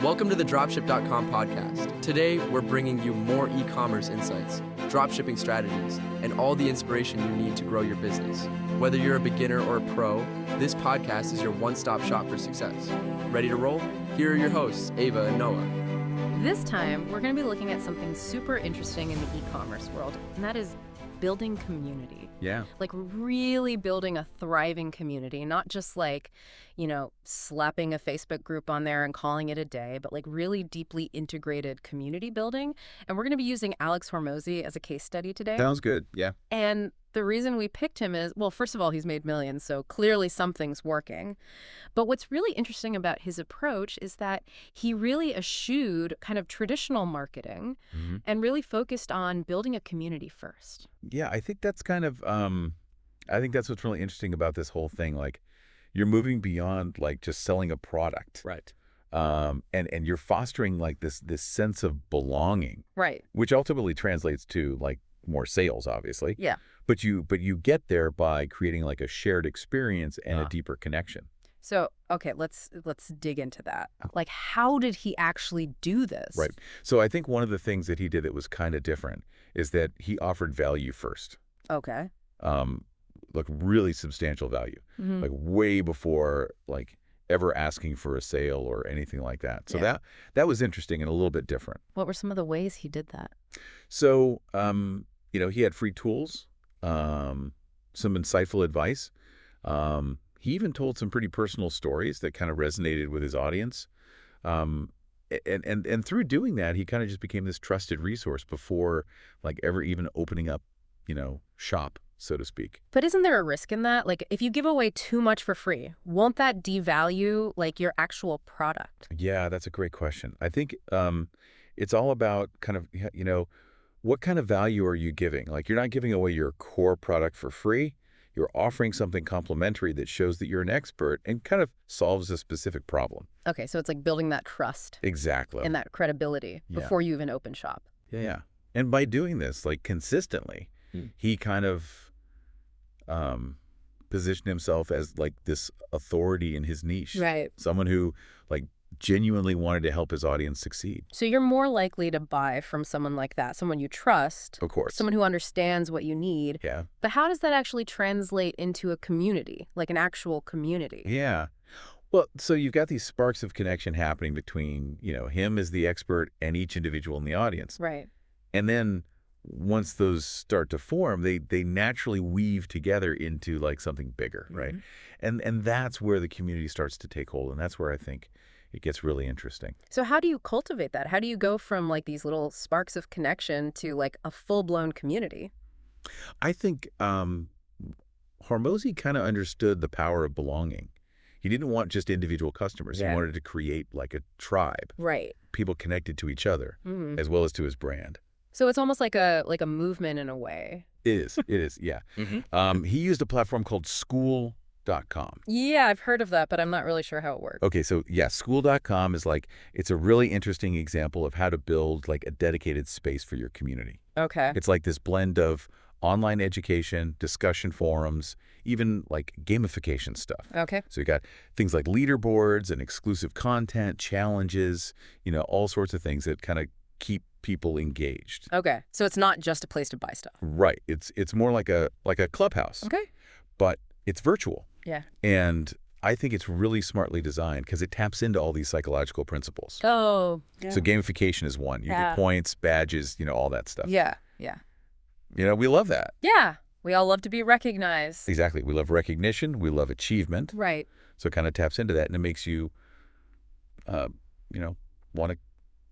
Welcome to the dropship.com podcast. Today, we're bringing you more e-commerce insights, dropshipping strategies, and all the inspiration you need to grow your business. Whether you're a beginner or a pro, this podcast is your one-stop shop for success. Ready to roll? Here are your hosts, Ava and Noah. This time, we're going to be looking at something super interesting in the e-commerce world, and that is building community. Yeah. Like really building a thriving community, not just like, slapping a Facebook group on there and calling it a day, but like really deeply integrated community building. And we're going to be using Alex Hormozi as a case study today. Sounds good. Yeah. And the reason we picked him is, well, first of all, he's made millions, so clearly something's working. But what's really interesting about his approach is that he really eschewed kind of traditional marketing and really focused on building a community first. Yeah, I think that's kind of, I think that's what's really interesting about this whole thing. Like, you're moving beyond like just selling a product. Right. And you're fostering like this sense of belonging. Right. Which ultimately translates to like more sales, obviously. Yeah. But you get there by creating like a shared experience and a deeper connection. So, okay, let's dig into that. Like, how did he actually do this? Right. So I think one of the things that he did that was kind of different is that he offered value first. Okay. Like really substantial value, like way before like ever asking for a sale or anything like that. So that was interesting and a little bit different. What were some of the ways he did that? So, he had free tools, some insightful advice. He even told some pretty personal stories that kind of resonated with his audience. And through doing that, he kind of just became this trusted resource before like ever even opening up, shop, so to speak. But isn't there a risk in that? Like, if you give away too much for free, won't that devalue like your actual product? Yeah, that's a great question. I think it's all about kind of, what kind of value are you giving? Like, you're not giving away your core product for free. You're offering something complimentary that shows that you're an expert and kind of solves a specific problem. Okay, so it's like building that trust. Exactly. And that credibility before you even open shop. Yeah. And by doing this, like consistently, he kind of positioned himself as like this authority in his niche. Right. Someone who like genuinely wanted to help his audience succeed. So you're more likely to buy from someone like that, someone you trust. Of course. Someone who understands what you need. Yeah. But how does that actually translate into a community, like an actual community? Yeah. Well, so you've got these sparks of connection happening between, him as the expert and each individual in the audience. Right. And then once those start to form, they naturally weave together into like something bigger, right? And that's where the community starts to take hold, and that's where I think it gets really interesting. So how do you cultivate that? How do you go from like these little sparks of connection to like a full-blown community? I think Hormozi kind of understood the power of belonging. He didn't want just individual customers. Yeah. He wanted to create like a tribe. Right. People connected to each other as well as to his brand. So it's almost like a movement in a way. It is, yeah. He used a platform called school.com. Yeah, I've heard of that, but I'm not really sure how it works. Okay, so yeah, school.com is like, it's a really interesting example of how to build like a dedicated space for your community. Okay. It's like this blend of online education, discussion forums, even like gamification stuff. Okay. So you got things like leaderboards and exclusive content, challenges, all sorts of things that kind of keep people engaged. Okay. So it's not just a place to buy stuff. Right. It's more like a clubhouse. Okay. But it's virtual. Yeah. And I think it's really smartly designed because it taps into all these psychological principles. Oh. Yeah. So gamification is one. You get points, badges, all that stuff. Yeah. Yeah. We love that. Yeah. We all love to be recognized. Exactly. We love recognition. We love achievement. Right. So it kind of taps into that, and it makes you, want to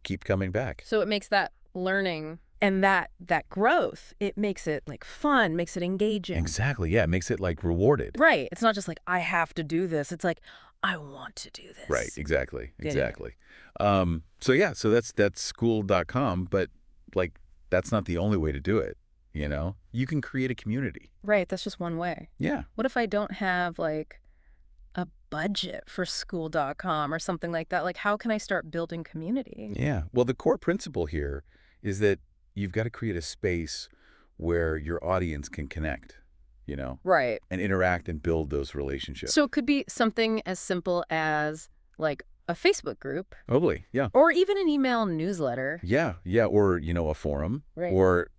keep coming back. So it makes that learning and that growth, it makes it like fun, makes it engaging. Exactly. Yeah. It makes it like rewarded. Right. It's not just like, I have to do this. It's like, I want to do this. Right. Exactly. Exactly. Yeah. So that's school.com, but like, that's not the only way to do it. You can create a community. Right. That's just one way. Yeah. What if I don't have like a budget for school.com or something like that? Like, how can I start building community? Yeah. Well, the core principle here is that you've got to create a space where your audience can connect, Right. and interact and build those relationships. So it could be something as simple as like a Facebook group, Totally. Yeah. or even an email newsletter. Yeah. Yeah. Or, a forum. Right. Or,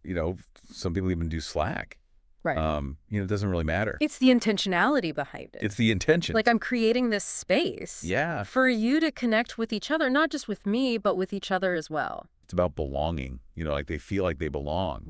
some people even do Slack. Right. It doesn't really matter. It's the intentionality behind it. It's the intention. Like I'm creating this space for you to connect with each other, not just with me, but with each other as well. It's about belonging. Like they feel like they belong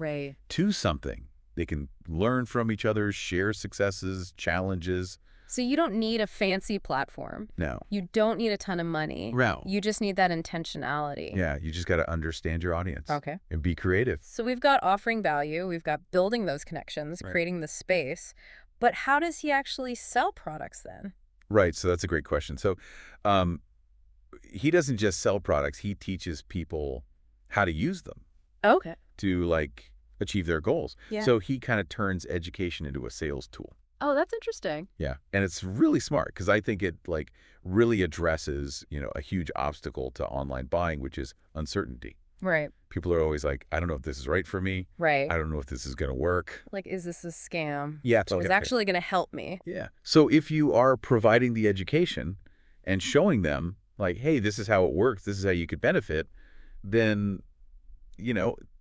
to something. They can learn from each other, share successes, challenges. So you don't need a fancy platform. No. You don't need a ton of money. No. You just need that intentionality. Yeah, you just got to understand your audience. Okay. And be creative. So we've got offering value, we've got building those connections, creating the space. But how does he actually sell products then? Right, so that's a great question. So he doesn't just sell products, he teaches people how to use them. Okay. To achieve their goals. Yeah. So he kind of turns education into a sales tool. Oh, that's interesting. Yeah. And it's really smart because I think it really addresses, a huge obstacle to online buying, which is uncertainty. Right. People are always like, I don't know if this is right for me. Right. I don't know if this is going to work. Like, is this a scam? Yeah. It's actually going to help me. Yeah. So if you are providing the education and showing them hey, this is how it works, this is how you could benefit, then,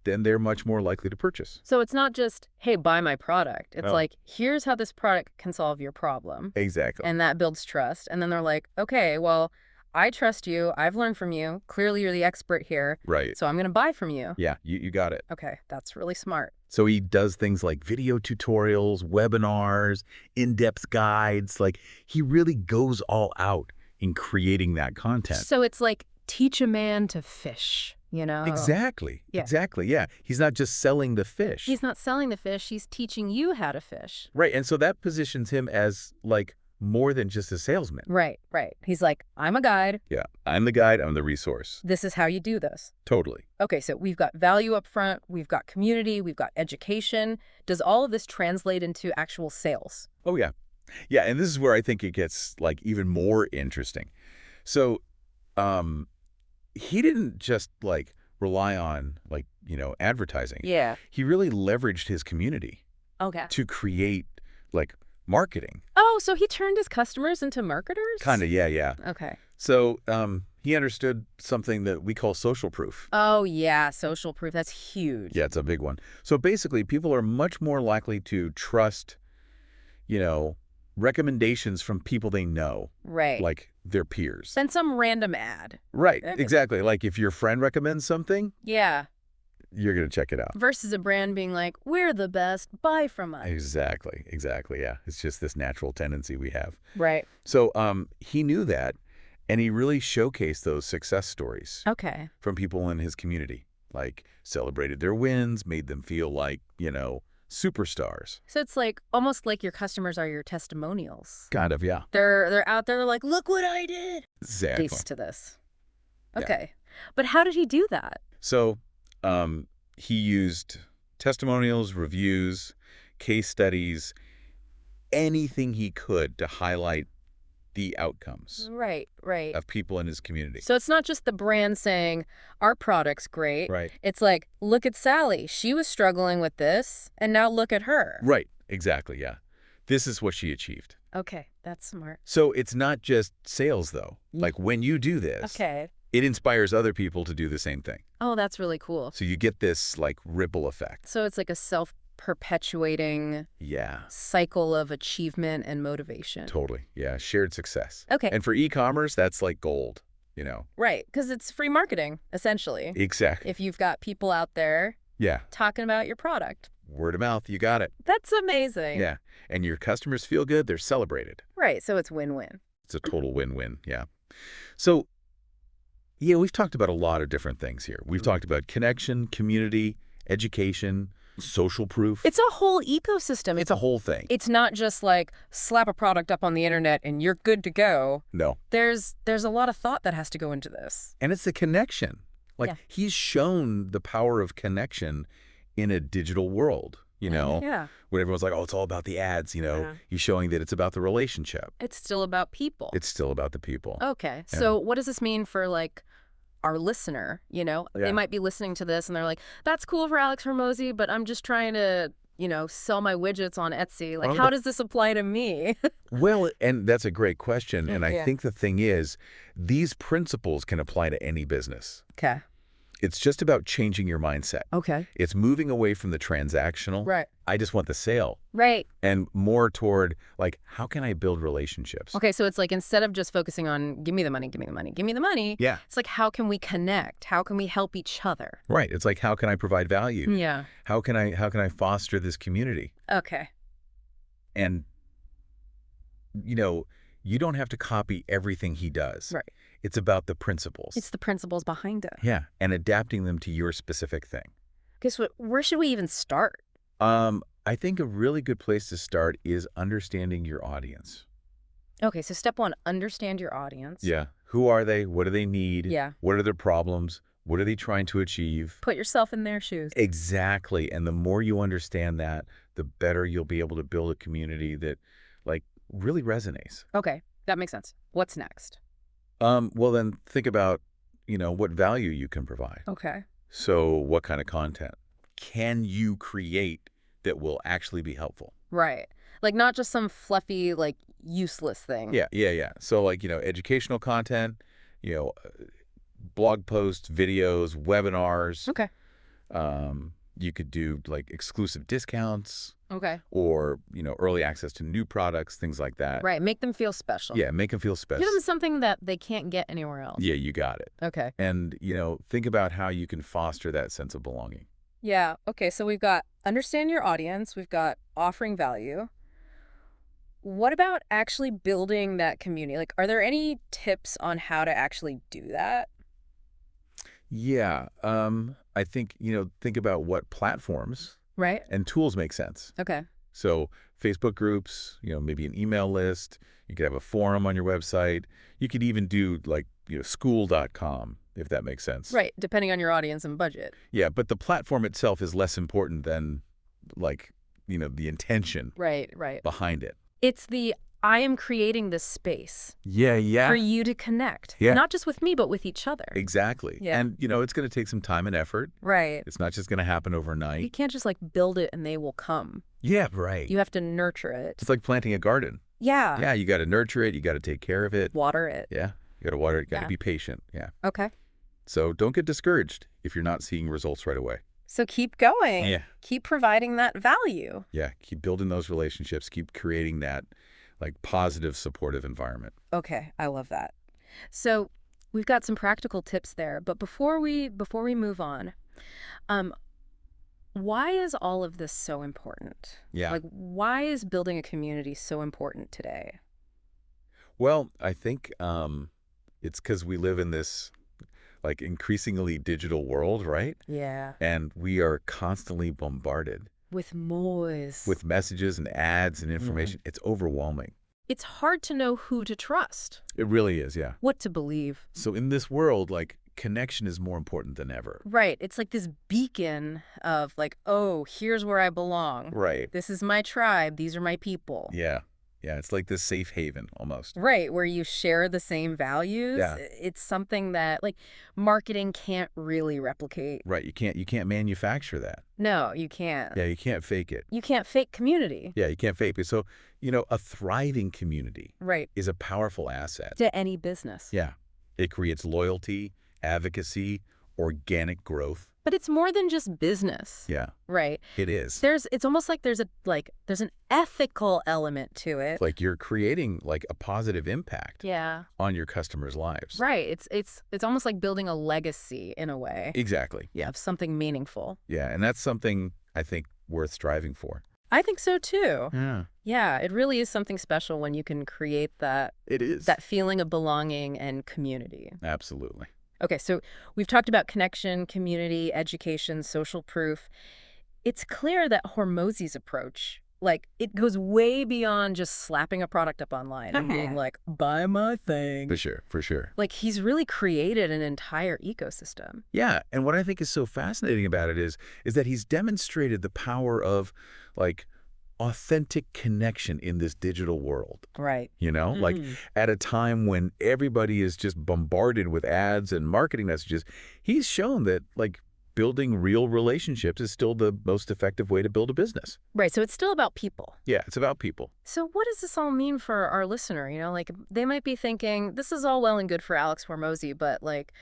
then they're much more likely to purchase. So it's not just, hey, buy my product. It's here's how this product can solve your problem. Exactly. And that builds trust. And then they're like, okay, well, I trust you. I've learned from you. Clearly, you're the expert here. Right. So I'm going to buy from you. Yeah, you got it. Okay, that's really smart. So he does things like video tutorials, webinars, in-depth guides. He really goes all out in creating that content. So it's like teach a man to fish. Exactly. Yeah. Exactly. Yeah. He's not just selling the fish. He's not selling the fish. He's teaching you how to fish. Right. And so that positions him as more than just a salesman. Right. He's like, I'm a guide. Yeah. I'm the guide. I'm the resource. This is how you do this. Totally. Okay. So we've got value up front. We've got community. We've got education. Does all of this translate into actual sales? Oh, yeah. Yeah. And this is where I think it gets even more interesting. So, he didn't just rely on advertising. Yeah. He really leveraged his community. Okay. To create marketing. Oh, so he turned his customers into marketers? Kind of, yeah. Okay. So he understood something that we call social proof. Oh, yeah, social proof. That's huge. Yeah, it's a big one. So basically, people are much more likely to trust, recommendations from people they know. Right. Like their peers. Than some random ad. Right, exactly. If your friend recommends something. Yeah. You're going to check it out. Versus a brand being like, we're the best, buy from us. Exactly, yeah. It's just this natural tendency we have. Right. So he knew that, and he really showcased those success stories. Okay. From people in his community. Celebrated their wins, made them feel superstars. So it's almost like your customers are your testimonials. Kind of, yeah. They're out there like, look what I did. Exactly. Thanks to this. Okay. Yeah. But how did he do that? So he used testimonials, reviews, case studies, anything he could to highlight the outcomes. Right. Of people in his community. So it's not just the brand saying, our product's great. Right. It's like, look at Sally. She was struggling with this, and now look at her. Right. Exactly, yeah. This is what she achieved. Okay, that's smart. So it's not just sales, though. When you do this, it inspires other people to do the same thing. Oh, that's really cool. So you get this, ripple effect. So it's like a self-perpetuating cycle of achievement and motivation. Totally. Yeah. Shared success. Okay. And for e-commerce, that's gold, Right. Because it's free marketing, essentially. Exactly. If you've got people out there talking about your product. Word of mouth. You got it. That's amazing. Yeah. And your customers feel good. They're celebrated. Right. So it's win-win. It's a total win-win. Yeah. So, we've talked about a lot of different things here. We've talked about connection, community, education, social proof. It's a whole ecosystem. It's a whole thing. It's not just slap a product up on the internet and you're good to go. No. There's a lot of thought that has to go into this. And it's the connection. He's shown the power of connection in a digital world, Yeah. When everyone's like, oh, it's all about the ads, He's showing that it's about the relationship. It's still about people. It's still about the people. Okay. Yeah. So what does this mean for our listener? They might be listening to this and they're like, that's cool for Alex Hormozi, but I'm just trying to, sell my widgets on Etsy. Like, how does this apply to me? Well, and that's a great question. And I Yeah. think the thing is, these principles can apply to any business. Okay. It's just about changing your mindset. Okay. It's moving away from the transactional. Right. I just want the sale. Right. And more toward, like, how can I build relationships? Okay, so it's like instead of just focusing on give me the money, give me the money, give me the money, Yeah. it's like how can we connect? How can we help each other? Right. It's like, how can I provide value? Yeah. How can I foster this community? Okay. And, you don't have to copy everything he does. Right. It's about the principles. It's the principles behind it. Yeah. And adapting them to your specific thing. Guess what? Where should we even start? I think a really good place to start is understanding your audience. Okay, so step 1, understand your audience. Yeah. Who are they? What do they need? Yeah. What are their problems? What are they trying to achieve? Put yourself in their shoes. Exactly. And the more you understand that, the better you'll be able to build a community that, like, really resonates. Okay, that makes sense. What's next? Well, then think about, what value you can provide. Okay. So what kind of content can you create that will actually be helpful? Right. Like not just some fluffy, like useless thing. Yeah. So like, educational content, blog posts, videos, webinars. Okay. You could do like exclusive discounts Okay. or, early access to new products, things like that. Right. Make them feel special. Yeah, make them feel special. Give them something that they can't get anywhere else. Yeah, you got it. Okay. And, think about how you can foster that sense of belonging. Yeah. Okay. So we've got understand your audience. We've got offering value. What about actually building that community? Like, are there any tips on how to actually do that? Yeah. I think, think about what platforms Right. and tools make sense. Okay. So Facebook groups, maybe an email list. You could have a forum on your website. You could even do like, school.com, if that makes sense. Right. Depending on your audience and budget. Yeah, but the platform itself is less important than like, the intention Right. behind it. It's I am creating this space Yeah. for you to connect. Yeah. Not just with me, but with each other. Exactly. Yeah. And, it's going to take some time and effort. Right. It's not just going to happen You overnight. can't just like build it and they will come. Yeah, right. You have to nurture it. It's like planting a garden. Yeah. Yeah, you got to nurture it. You got to take care of it. Water it. Yeah. You got to water it. You got to Yeah. be patient. Yeah. Okay. So don't get discouraged if you're not seeing results right away. So keep going. Yeah. Keep providing that value. Yeah. Keep building those relationships. Keep creating that like positive, supportive environment. Okay, I love that. So we've got some practical tips there, but before we move on, why is all of this so important? Yeah. Like, why is building a community so important today? Well, I think it's because we live in this like increasingly digital world, right? Yeah. And we are constantly bombarded With noise. with messages and ads and information. It's overwhelming. It's hard to know who to trust, It really is, yeah. what to believe. So in this world, like, connection is more important than ever. Right. It's like this beacon of like, oh, here's where I belong. Right. This is my tribe. These are my people. Yeah. Yeah, it's like this safe haven almost. Right, where you share the same values. Yeah. It's something that like marketing can't really replicate. Right, you can't manufacture that. No, you can't. Yeah, you can't fake it. You can't fake community. Yeah, you can't fake it. So, a thriving community Right. is a powerful asset. To any business. Yeah. It creates loyalty, advocacy, organic growth. But it's more than just business. Yeah, Right. it is. It's almost like there's an ethical element to it. Like you're creating like a positive impact Yeah. on your customers' lives. Right. It's almost like building a legacy in a way Exactly. Yeah. of something meaningful. Yeah, and that's something I think worth striving for. I think so too. Yeah. Yeah, it really is something special when you can create that It is. feeling of belonging and community. Absolutely. Okay, so we've talked about connection, community, education, social proof. It's clear that Hormozi's approach, like, it goes way beyond just slapping a product up online and being like, buy my thing. For sure. Like, he's really created an entire ecosystem. Yeah, and what I think is so fascinating about it is that he's demonstrated the power of like authentic connection in this digital world. Right. Like at a time when everybody is just bombarded with ads and marketing messages, he's shown that like building real relationships is still the most effective way to build a business. Right, so it's still about people. Yeah, it's about people. So what does this all mean for our listener? Like they might be thinking, this is all well and good for Alex Hormozi, but like,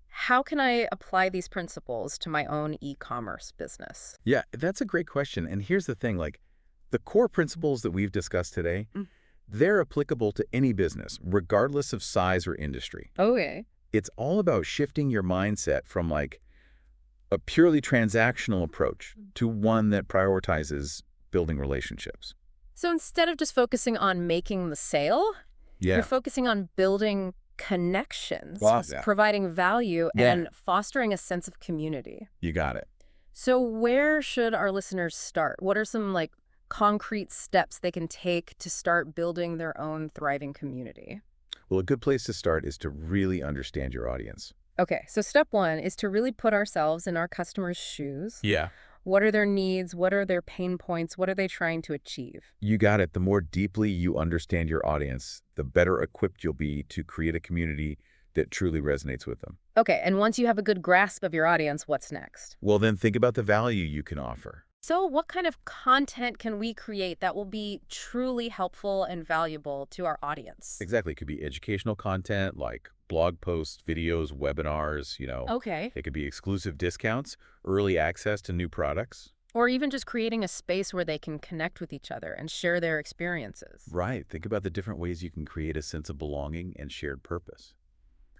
how can I apply these principles to my own e-commerce business? Yeah, that's a great question. And here's the thing, like the core principles that we've discussed today, they're applicable to any business, regardless of size or industry. Okay. It's all about shifting your mindset from like a purely transactional approach to one that prioritizes building relationships. So instead of just focusing on making the sale, you're focusing on building connections, providing value, and fostering a sense of community. You got it. So where should our listeners start? What are some like concrete steps they can take to start building their own thriving community? Well, a good place to start is to really understand your audience. Okay, so step one is to really put ourselves in our customers' shoes. Yeah. What are their needs? What are their pain points? What are they trying to achieve? You got it. The more deeply you understand your audience, the better equipped you'll be to create a community that truly resonates with them. Okay, and once you have a good grasp of your audience, what's next? Well, then think about the value you can offer. So what kind of content can we create that will be truly helpful and valuable to our audience? Exactly. It could be educational content like blog posts, videos, webinars, Okay. It could be exclusive discounts, early access to new products. Or even just creating a space where they can connect with each other and share their experiences. Right. Think about the different ways you can create a sense of belonging and shared purpose.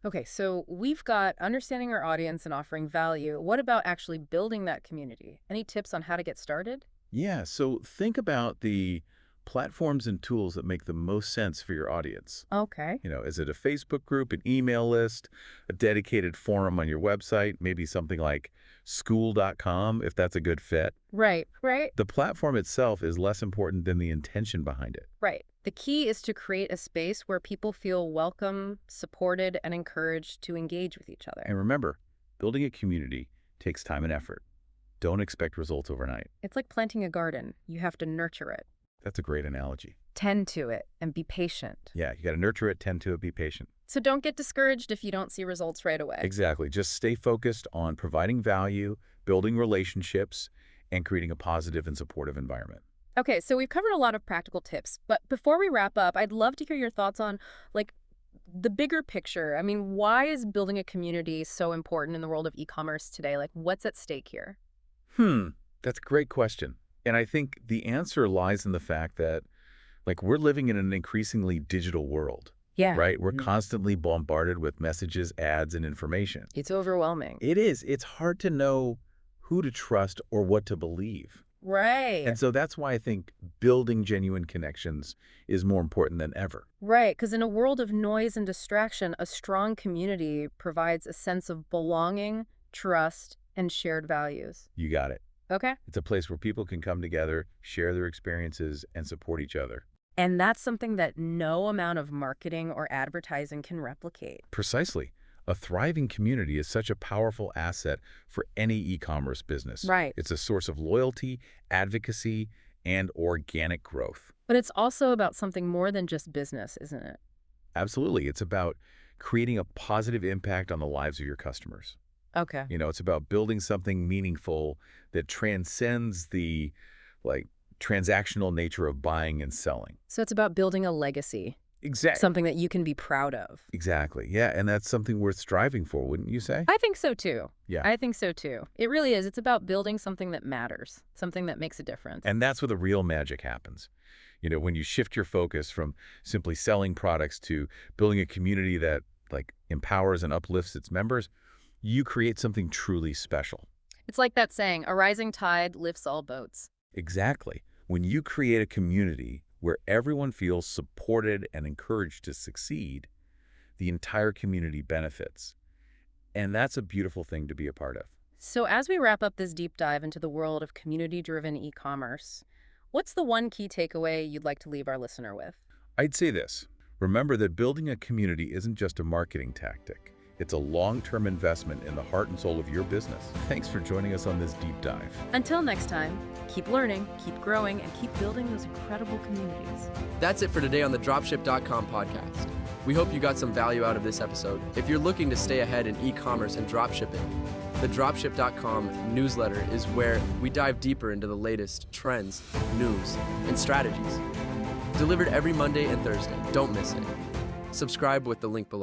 Okay, so we've got understanding our audience and offering value. What about actually building that community? Any tips on how to get started? Yeah, so think about the platforms and tools that make the most sense for your audience. Okay. Is it a Facebook group, an email list, a dedicated forum on your website, maybe something like school.com, if that's a good fit? Right. The platform itself is less important than the intention behind it. Right. The key is to create a space where people feel welcome, supported, and encouraged to engage with each other. And remember, building a community takes time and effort. Don't expect results overnight. It's like planting a garden. You have to nurture it. That's a great analogy. Tend to it and be patient. Yeah, you got to nurture it, tend to it, be patient. So don't get discouraged if you don't see results right away. Exactly. Just stay focused on providing value, building relationships, and creating a positive and supportive environment. Okay, so we've covered a lot of practical tips, but before we wrap up, I'd love to hear your thoughts on, like, the bigger picture. I mean, why is building a community so important in the world of e-commerce today? Like, what's at stake here? That's a great question. And I think the answer lies in the fact that, like, we're living in an increasingly digital world. Yeah. Right? We're constantly bombarded with messages, ads, and information. It's overwhelming. It is. It's hard to know who to trust or what to believe. Right. And so that's why I think building genuine connections is more important than ever. Right, because in a world of noise and distraction, a strong community provides a sense of belonging, trust, and shared values. You got it. Okay. It's a place where people can come together, share their experiences, and support each other. And that's something that no amount of marketing or advertising can replicate. Precisely. A thriving community is such a powerful asset for any e-commerce business. Right. It's a source of loyalty, advocacy, and organic growth. But it's also about something more than just business, isn't it? Absolutely. It's about creating a positive impact on the lives of your customers. Okay. It's about building something meaningful that transcends the, transactional nature of buying and selling. So it's about building a legacy. Exactly. Something that you can be proud of. Exactly. Yeah, and that's something worth striving for, wouldn't you say? I think so, too. Yeah. I think so, too. It really is. It's about building something that matters, something that makes a difference. And that's where the real magic happens. When you shift your focus from simply selling products to building a community that, empowers and uplifts its members, you create something truly special. It's like that saying, a rising tide lifts all boats. Exactly. When you create a community where everyone feels supported and encouraged to succeed, the entire community benefits. And that's a beautiful thing to be a part of. So as we wrap up this deep dive into the world of community-driven e-commerce, what's the one key takeaway you'd like to leave our listener with? I'd say this. Remember that building a community isn't just a marketing tactic. It's a long-term investment in the heart and soul of your business. Thanks for joining us on this deep dive. Until next time, keep learning, keep growing, and keep building those incredible communities. That's it for today on the dropship.com podcast. We hope you got some value out of this episode. If you're looking to stay ahead in e-commerce and dropshipping, the dropship.com newsletter is where we dive deeper into the latest trends, news, and strategies. Delivered every Monday and Thursday. Don't miss it. Subscribe with the link below.